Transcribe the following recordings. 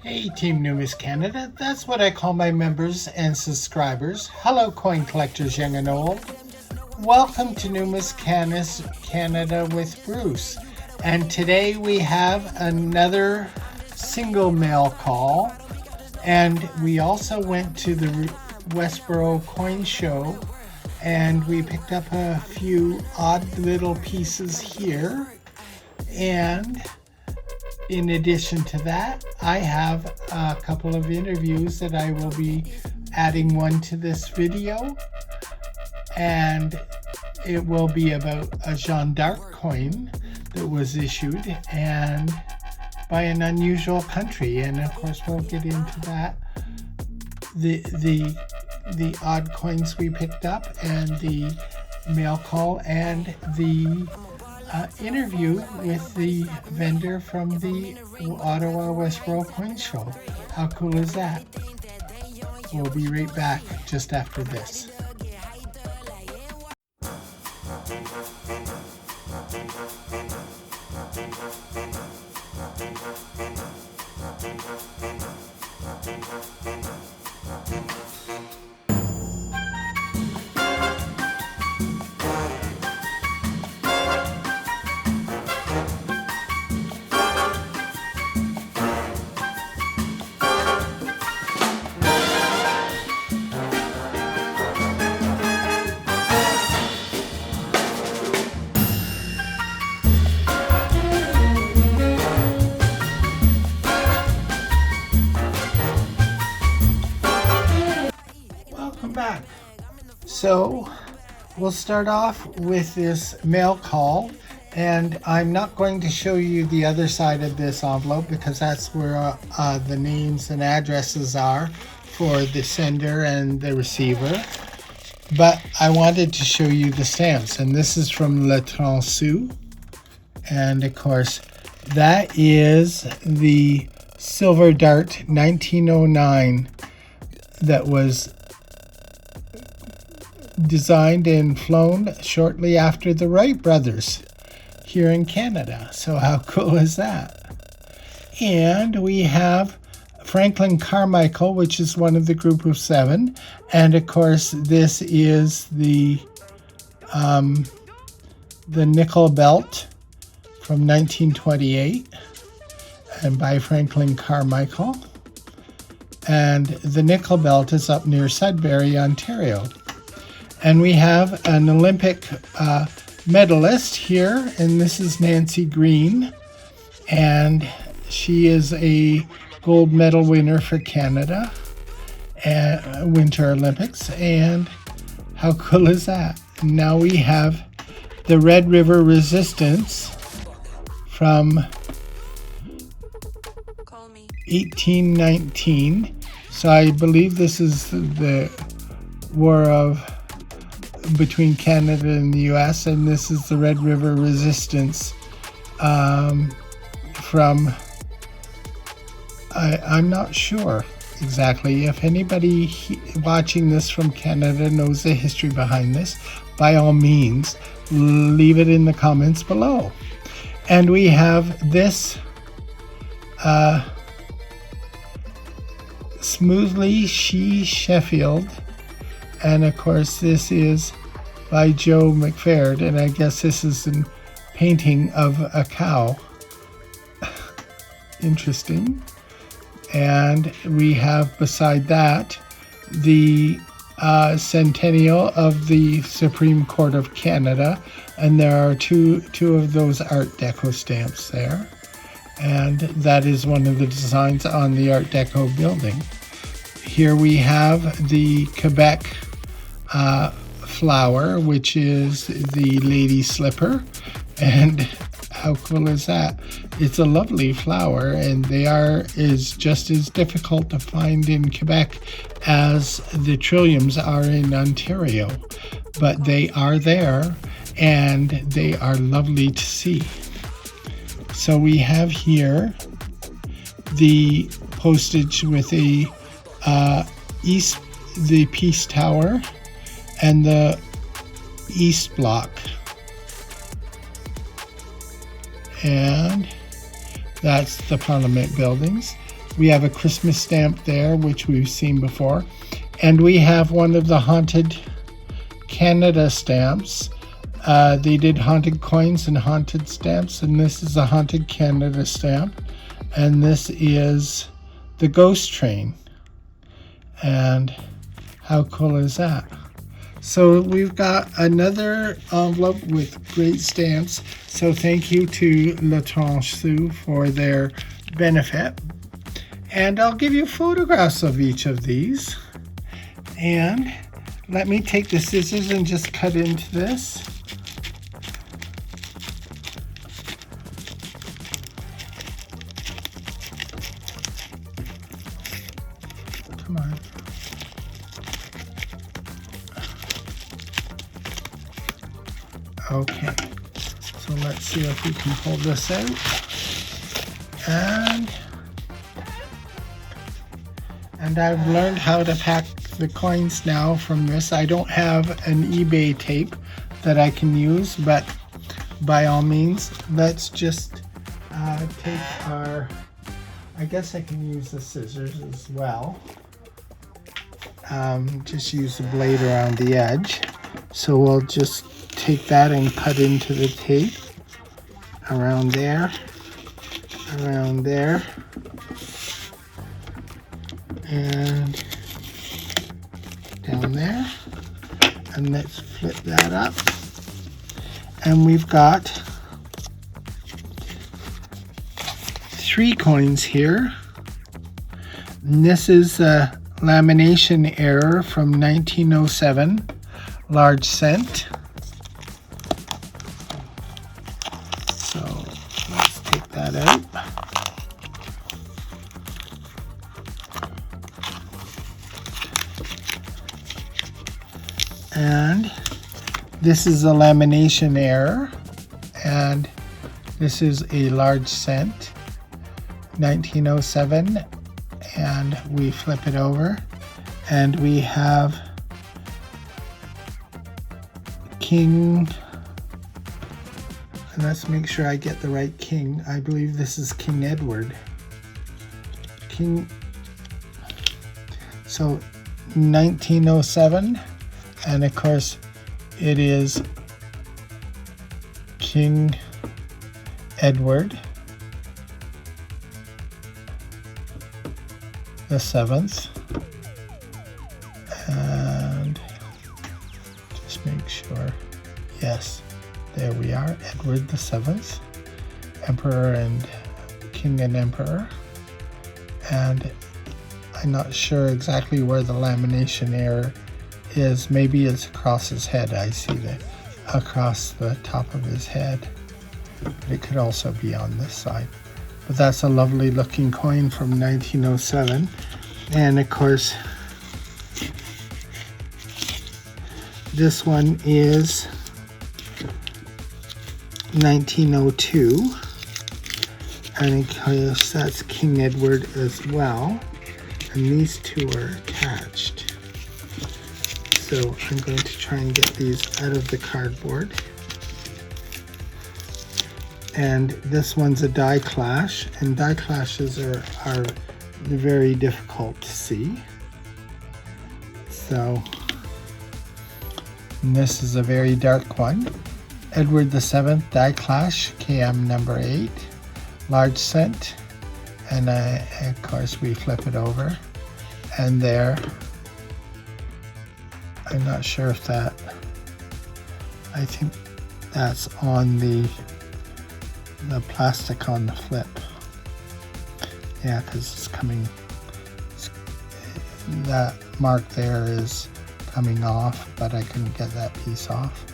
Hey Team Numis Canada, that's what I call my members and subscribers. Hello coin collectors young and old. Welcome to Numis Canada with Bruce. And today we have another single mail call. And we also went to the Westboro Coin Show and we picked up a few odd little pieces here. And in addition to that, I have a couple of interviews that I will be adding one to this video, and it will be about a Jeanne d'Arc coin that was issued and by an unusual country, and of course we'll get into that, the odd coins we picked up and the mail call and the interview with the vendor from the Ottawa Westboro Coin Show. How cool is that? We'll be right back just after this. Back. So we'll start off with this mail call, and I'm not going to show you the other side of this envelope because that's where the names and addresses are for the sender and the receiver, but I wanted to show you the stamps, and this is from Le Transu, and of course that is the Silver Dart 1909 that was designed and flown shortly after the Wright brothers here in Canada. So how cool is that? And we have Franklin Carmichael, which is one of the group of 7. And of course, this is the nickel belt from 1928 and by Franklin Carmichael. And the nickel belt is up near Sudbury, Ontario. And we have an Olympic medalist here, and this is Nancy Green, and she is a gold medal winner for Canada at Winter Olympics. And how cool is that? Now we have the Red River Resistance from 1819. So I believe this is the war between Canada and the US, and this is the Red River Resistance from I'm not sure exactly. If anybody watching this from Canada knows the history behind this, by all means leave it in the comments below. And we have this Smoothly Sheffield, and of course this is by Joe McFaird, and I guess this is a painting of a cow. Interesting. And we have beside that the centennial of the Supreme Court of Canada, and there are two of those Art Deco stamps there, and that is one of the designs on the Art Deco building. Here we have the Quebec flower, which is the lady slipper, and how cool is that? It's a lovely flower, and is just as difficult to find in Quebec as the trilliums are in Ontario, but they are there and they are lovely to see. So we have here the postage with the Peace Tower and the East Block, and that's the Parliament buildings. We have a Christmas stamp there, which we've seen before. And we have one of the Haunted Canada stamps. They did haunted coins and haunted stamps, and this is a Haunted Canada stamp. And this is the ghost train. And how cool is that? So we've got another envelope with great stamps. So thank you to La Tranche Sous for their benefit. And I'll give you photographs of each of these. And let me take the scissors and just cut into this. Come on. Okay, so let's see if we can pull this out. And I've learned how to pack the coins now from this. I don't have an eBay tape that I can use, but by all means, let's just take our, I guess I can use the scissors as well. Just use the blade around the edge. So we'll just take that and cut into the tape around there, and down there. And let's flip that up. And we've got 3 coins here. And this is a lamination error from 1907, large cent. So let's take that out. And this is a lamination error, and this is a large cent, 1907, and we flip it over, and we have King, and let's make sure I get the right king. I believe this is King Edward. So 1907, and of course it is King Edward the 7th, and just make sure, yes, there we are, Edward the 7th, Emperor and King and Emperor. And I'm not sure exactly where the lamination error is. Maybe it's across his head. I see that across the top of his head, but it could also be on this side. But that's a lovely looking coin from 1907. And of course, this one is 1902. And of course, that's King Edward as well. And these two are attached. So I'm going to try and get these out of the cardboard. And this one's a die clash, and die clashes are very difficult to see. So, and this is a very dark one. Edward the 7th die clash, KM number 8, large cent, and of course we flip it over, and there, I'm not sure if that, I think that's on the plastic on the flip. Yeah, because it's coming, that mark there is coming off, but I couldn't get that piece off.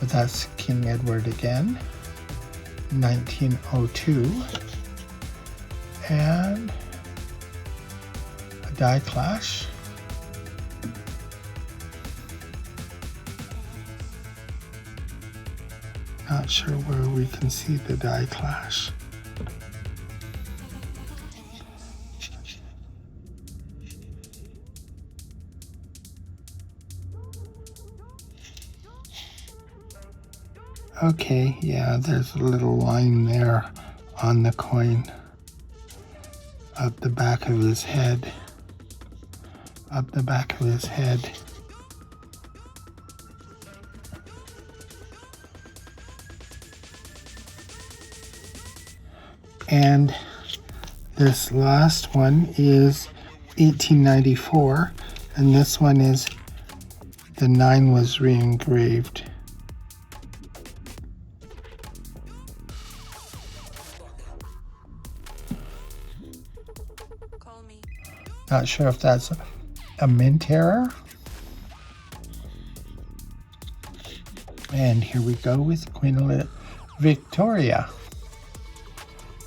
But that's King Edward again, 1902, and a die clash. Not sure where we can see the die clash. Okay, yeah, there's a little line there on the coin. up the back of his head, up the back of his head. And this last one is 1894, and this one is the 9 was re-engraved. Not sure if that's a mint error. And here we go with Queen Victoria.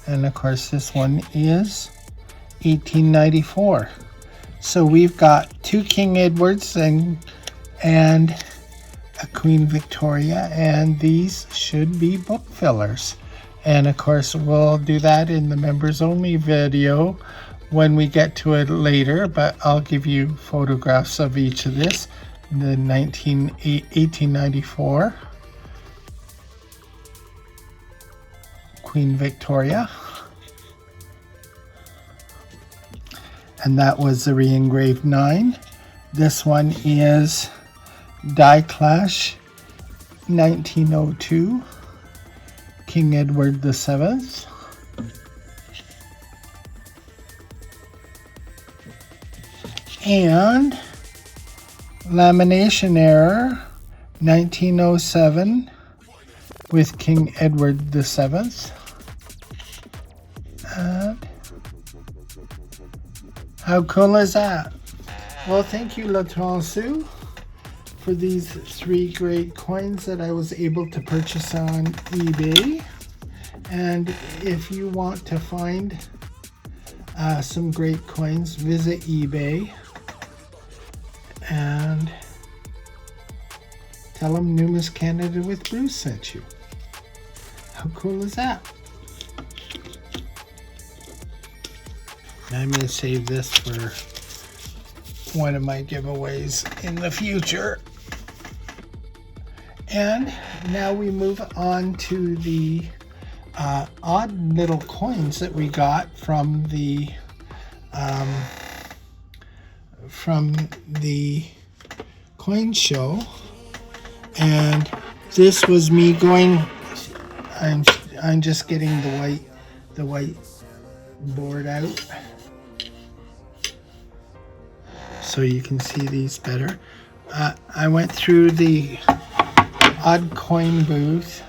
And of course this one is 1894. So we've got 2 King Edwards and a Queen Victoria, and these should be book fillers. And of course we'll do that in the members only video when we get to it later, but I'll give you photographs of each of this. The 1894 Queen Victoria, and that was the re-engraved 9. This one is Die Clash 1902 King Edward VII. And lamination error 1907 with King Edward VII. And how cool is that? Well, thank you, La Transu, for these 3 great coins that I was able to purchase on eBay. And if you want to find some great coins, visit eBay and tell them Numis Canada with Bruce sent you. How cool is that? I may save this for one of my giveaways in the future. And now we move on to the odd little coins that we got from the coin show. And this was me going, I'm just getting the white board out so you can see these better. I went through the odd coin booth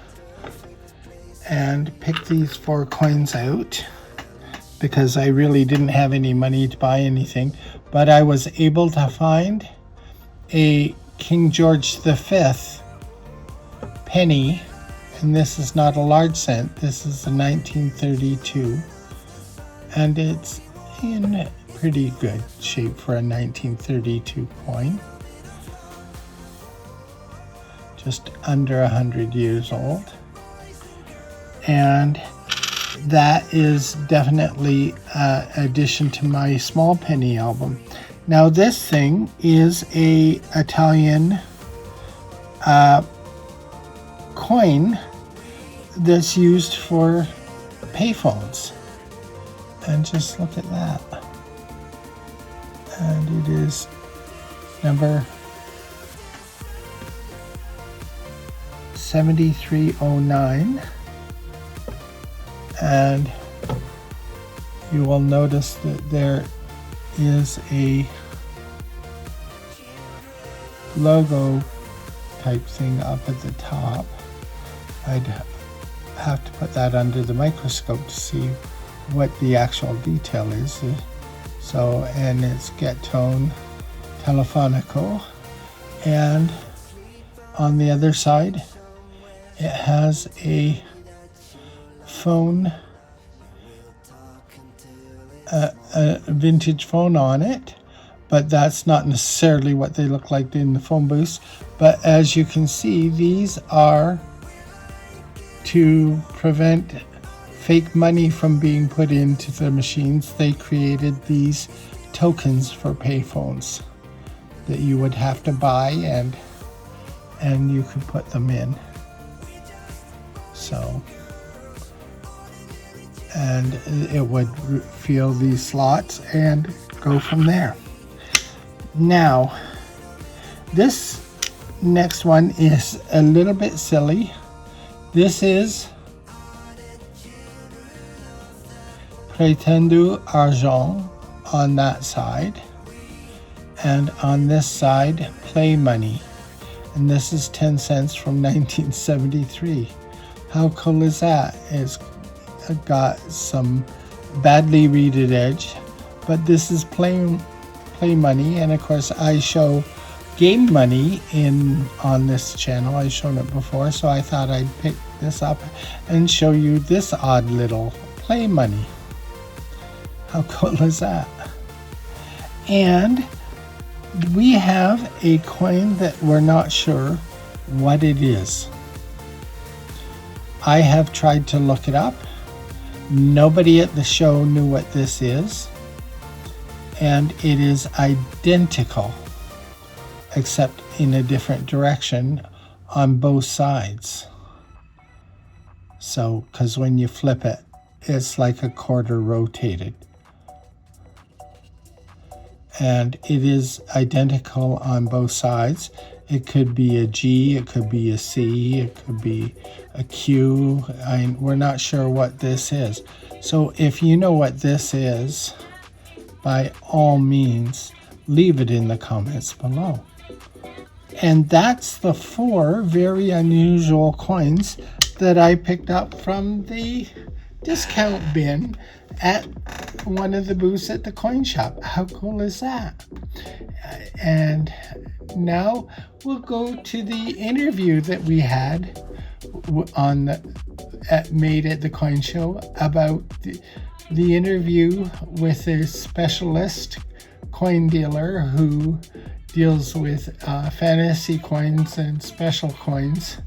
and picked these 4 coins out because I really didn't have any money to buy anything, but I was able to find a King George V penny, and this is not a large cent, this is a 1932, and it's in pretty good shape for a 1932 coin, just under 100 years old. And that is definitely an addition to my small penny album. Now this thing is a Italian coin that's used for payphones. And just look at that. And it is number 7309. And you will notice that there is a logo type thing up at the top. I'd have to put that under the microscope to see what the actual detail is. So, and it's Get Tone Telefonico, and on the other side it has a phone, a vintage phone on it, but that's not necessarily what they look like in the phone booths. But as you can see, these are to prevent fake money from being put into the machines. They created these tokens for payphones that you would have to buy, and you could put them in. So, and it would fill these slots and go from there. Now, this next one is a little bit silly. This is Prétendu Argent on that side, and on this side, Play Money. And this is 10 cents from 1973. How cool is that? It's got some badly reeded edge, but this is play money, and of course I show game money on this channel. I've shown it before, so I thought I'd pick this up and show you this odd little play money. How cool is that? And we have a coin that we're not sure what it is. I have tried to look it up. Nobody at the show knew what this is, and it is identical except in a different direction on both sides. So, because when you flip it, it's like a quarter rotated. And it is identical on both sides. It could be a G, it could be a C, it could be a Q. We're not sure what this is. So if you know what this is, by all means, leave it in the comments below. And that's the 4 very unusual coins that I picked up from the discount bin at one of the booths at the coin shop. How cool is that? And now we'll go to the interview that we had made at the coin show about the interview with a specialist coin dealer who deals with fantasy coins and special coins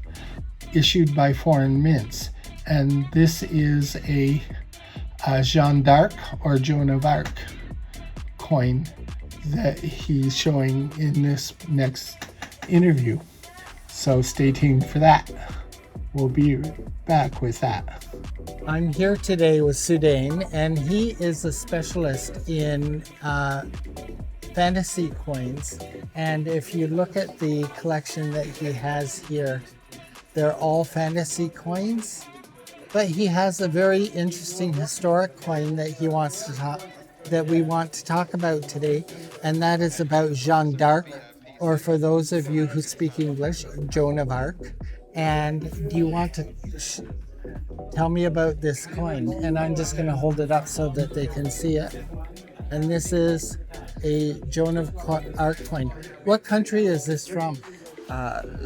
issued by foreign mints. And this is a Jeanne d'Arc or Joan of Arc coin that he's showing in this next interview. So stay tuned for that. We'll be back with that. I'm here today with Soudain, and he is a specialist in fantasy coins. And if you look at the collection that he has here, they're all fantasy coins. But he has a very interesting historic coin that we want to talk about today, and that is about Jeanne d'Arc, or for those of you who speak English, Joan of Arc. And do you want to tell me about this coin? And I'm just going to hold it up so that they can see it. And this is a Joan of Arc coin. What country is this from?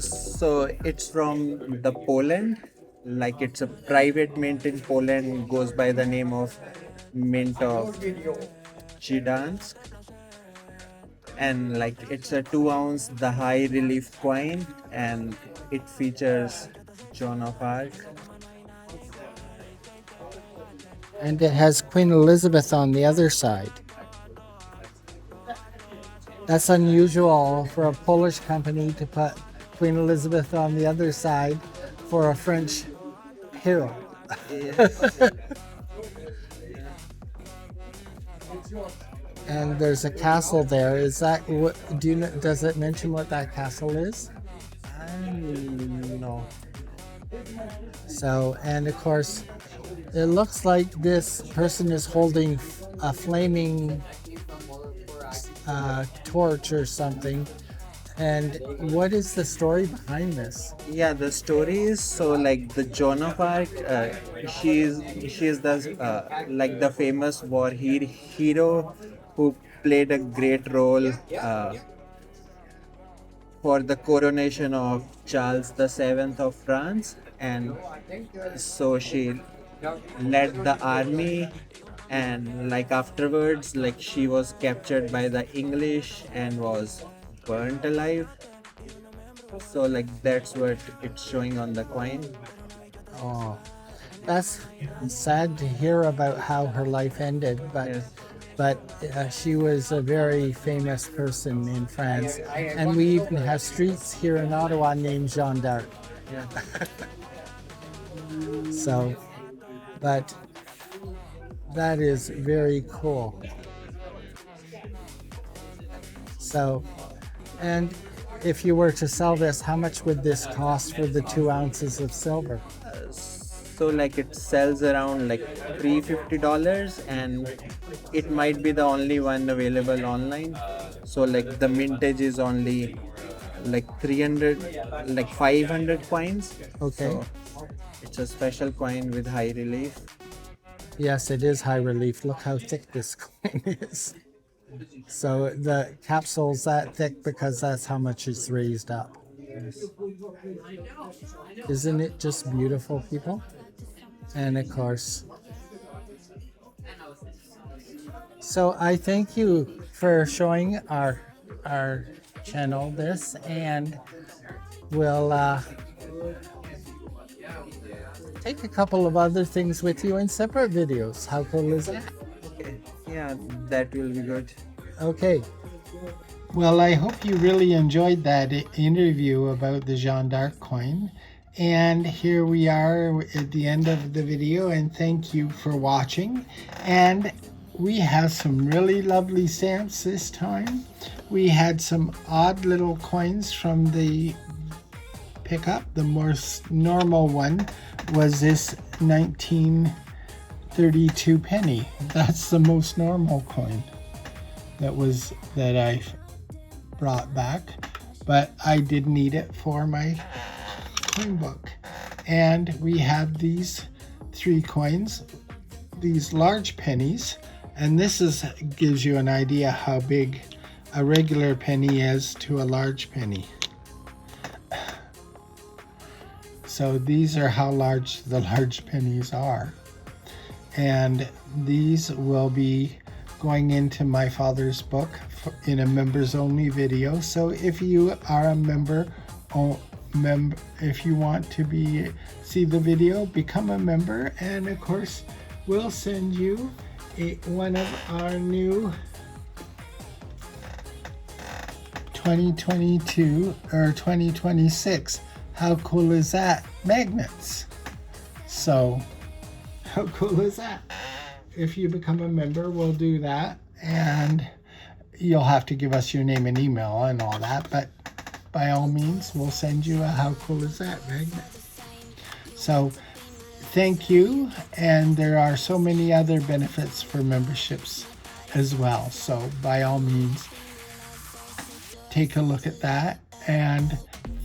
So it's from the Poland. Like, it's a private mint in Poland, goes by the name of Mint of Gdansk. And like, it's a 2-ounce, the high relief coin, and it features Joan of Arc. And it has Queen Elizabeth on the other side. That's unusual for a Polish company to put Queen Elizabeth on the other side for a French hero. And there's a castle there. Is that what? Does it mention what that castle is? No. So, and of course, it looks like this person is holding a flaming torch or something. And what is the story behind this? Yeah, the story is, so like, the Joan of Arc, she is the like the famous war hero who played a great role for the coronation of Charles VII of France. And so she led the army, and like afterwards, like, she was captured by the English and was burnt alive. So like, that's what it's showing on the coin. Oh, that's sad to hear about how her life ended, but Yes. but she was a very famous person in France, and we even have streets here in Ottawa named Jeanne d'Arc. Yeah. So, but That is very cool. So, and if you were to sell this, how much would this cost for the 2 ounces of silver? So like it sells around like $350, and it might be the only one available online. So like the mintage is only like 300, like 500 coins. Okay. So it's a special coin with high relief. Yes, it is high relief. Look how thick this coin is. So the capsule's that thick because that's how much it's raised up. Isn't it just beautiful, people? And of course. So I thank you for showing our channel this, and we'll take a couple of other things with you in separate videos. How cool is that? Okay. Yeah, that will be good. Okay. Well, I hope you really enjoyed that interview about the Jeanne d'Arc coin. And here we are at the end of the video, and thank you for watching. And we have some really lovely stamps this time. We had some odd little coins from the pickup. The most normal one was this 1932 penny. That's the most normal coin that I brought back, but I did need it for my coin book. And we have these 3 coins, these large pennies, and this gives you an idea how big a regular penny is to a large penny. So these are how large the large pennies are. And these will be going into my father's book in a members only video. So if you are a member, if you want to see the video, become a member, and of course we'll send you one of our new 2022 or 2026. How cool is that? Magnets. So how cool is that? If you become a member, we'll do that, and you'll have to give us your name and email and all that, but by all means, we'll send you a how cool is that magnet. So thank you, and there are so many other benefits for memberships as well. So by all means, take a look at that, and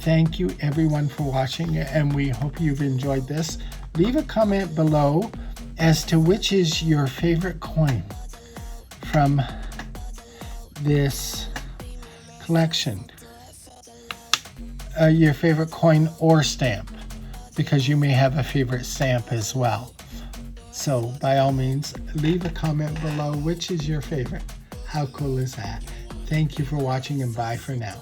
thank you everyone for watching, and we hope you've enjoyed this. Leave a comment below as to which is your favorite coin from this collection. Your favorite coin or stamp, because you may have a favorite stamp as well. So by all means, leave a comment below which is your favorite. How cool is that? Thank you for watching, and bye for now.